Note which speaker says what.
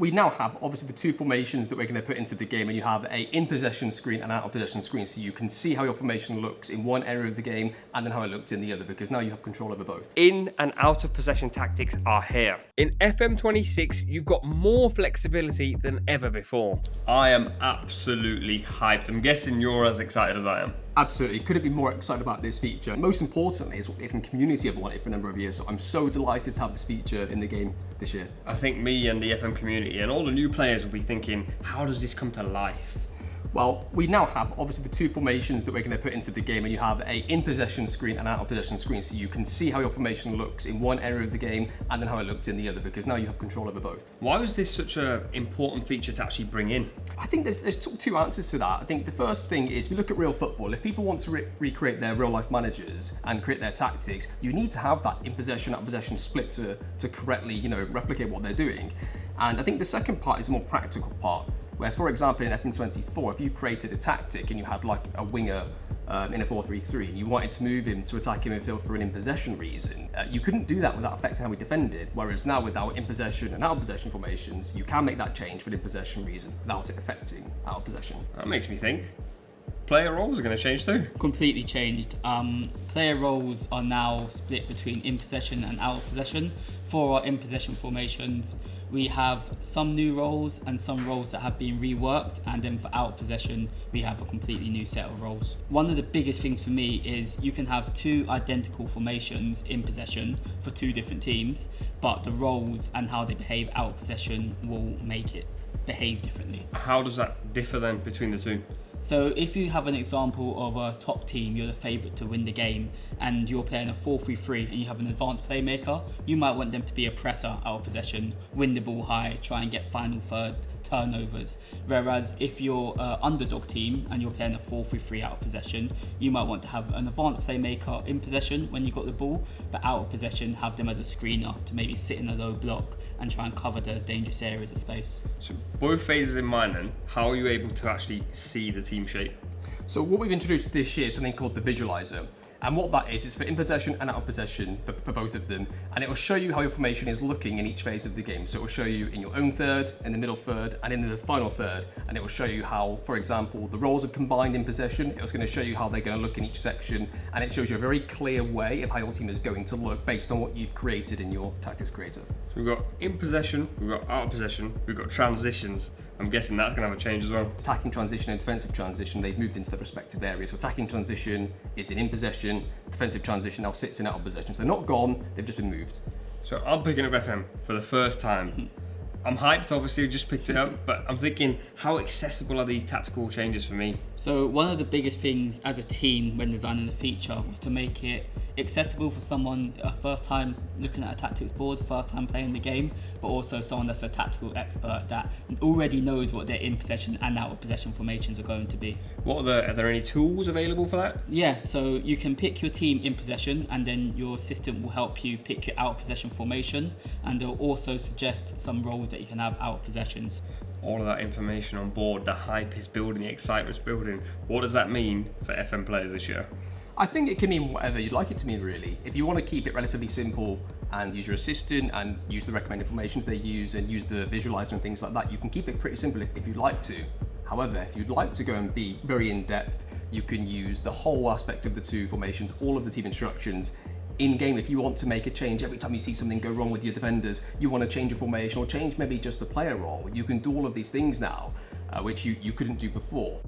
Speaker 1: we now have obviously the two formations that we're going to put into the game, and you have a in possession screen and out of possession screen, so you can see how your formation looks in one area of the game and then how it looks in the other, because now you have control over both.
Speaker 2: In and out of possession tactics are here. In FM26, you've got more flexibility than ever before. I am absolutely hyped. I'm guessing you're as excited as I am.
Speaker 1: Absolutely, couldn't be more excited about this feature. Most importantly is what the FM community have wanted for a number of years, so I'm so delighted to have this feature in the game this year.
Speaker 2: I think me and the FM community and all the new players will be thinking, how does this come to life?
Speaker 1: Well, we now have obviously the two formations that we're going to put into the game, and you have a in possession screen and out of possession screen, so you can see how your formation looks in one area of the game and then how it looks in the other, because now you have control over both.
Speaker 2: Why was this such an important feature to actually bring in?
Speaker 1: I think there's sort of two answers to that. I think the first thing is, if you look at real football, if people want to recreate their real life managers and create their tactics, you need to have that in possession, out of possession split to correctly, replicate what they're doing. And I think the second part is a more practical part, where, for example, in FM24, if you created a tactic and you had like a winger in a 4-3-3 and you wanted to move him to attacking midfield for an in-possession reason, you couldn't do that without affecting how we defended. Whereas now with our in-possession and out-of-possession formations, you can make that change for an in-possession reason without it affecting out-of-possession.
Speaker 2: That makes me think. Player roles are going to change too.
Speaker 3: Completely changed. Player roles are now split between in possession and out of possession. For our in possession formations, we have some new roles and some roles that have been reworked, and then for out of possession, we have a completely new set of roles. One of the biggest things for me is you can have two identical formations in possession for two different teams, but the roles and how they behave out of possession will make it behave differently.
Speaker 2: How does that differ then between the two?
Speaker 3: So if you have an example of a top team, you're the favourite to win the game, and you're playing a 4-3-3 and you have an advanced playmaker, you might want them to be a presser out of possession, win the ball high, try and get final third turnovers. Whereas if you're an underdog team and you're playing a 4-3-3 out of possession, you might want to have an advanced playmaker in possession when you got the ball, but out of possession have them as a screener to maybe sit in a low block and try and cover the dangerous areas of space.
Speaker 2: So both phases in mind then, how are you able to actually see the team shape?
Speaker 1: So what we've introduced this year is something called the visualizer. And what that is for in possession and out of possession for both of them. And it will show you how your formation is looking in each phase of the game. So it will show you in your own third, in the middle third, and in the final third. And it will show you how, for example, the roles are combined in possession. It was going to show you how they're going to look in each section. And it shows you a very clear way of how your team is going to look based on what you've created in your tactics creator.
Speaker 2: So we've got in possession, we've got out of possession, we've got transitions. I'm guessing that's going to have a change as well.
Speaker 1: Attacking transition and defensive transition, they've moved into their respective areas. So attacking transition is in possession, defensive transition now sits in out of possession. So they're not gone, they've just been moved.
Speaker 2: So I'm picking up FM for the first time. I'm hyped, obviously, just picked it up, but I'm thinking, how accessible are these tactical changes for me?
Speaker 3: So one of the biggest things as a team when designing the feature was to make it accessible for someone a first time looking at a tactics board, first time playing the game, but also someone that's a tactical expert that already knows what their in possession and out of possession formations are going to be.
Speaker 2: Are there any tools available for that?
Speaker 3: Yeah, so you can pick your team in possession, and then your assistant will help you pick your out of possession formation, and they'll also suggest some roles that you can have out of possessions.
Speaker 2: All of that information on board, the hype is building, the excitement's building. What does that mean for FM players this year?
Speaker 1: I think it can mean whatever you'd like it to mean, really. If you want to keep it relatively simple and use your assistant and use the recommended formations they use and use the visualizer and things like that, you can keep it pretty simple if you'd like to. However, if you'd like to go and be very in-depth, you can use the whole aspect of the two formations, all of the team instructions, in-game. If you want to make a change every time you see something go wrong with your defenders, you want to change your formation or change maybe just the player role, you can do all of these things now, which you couldn't do before.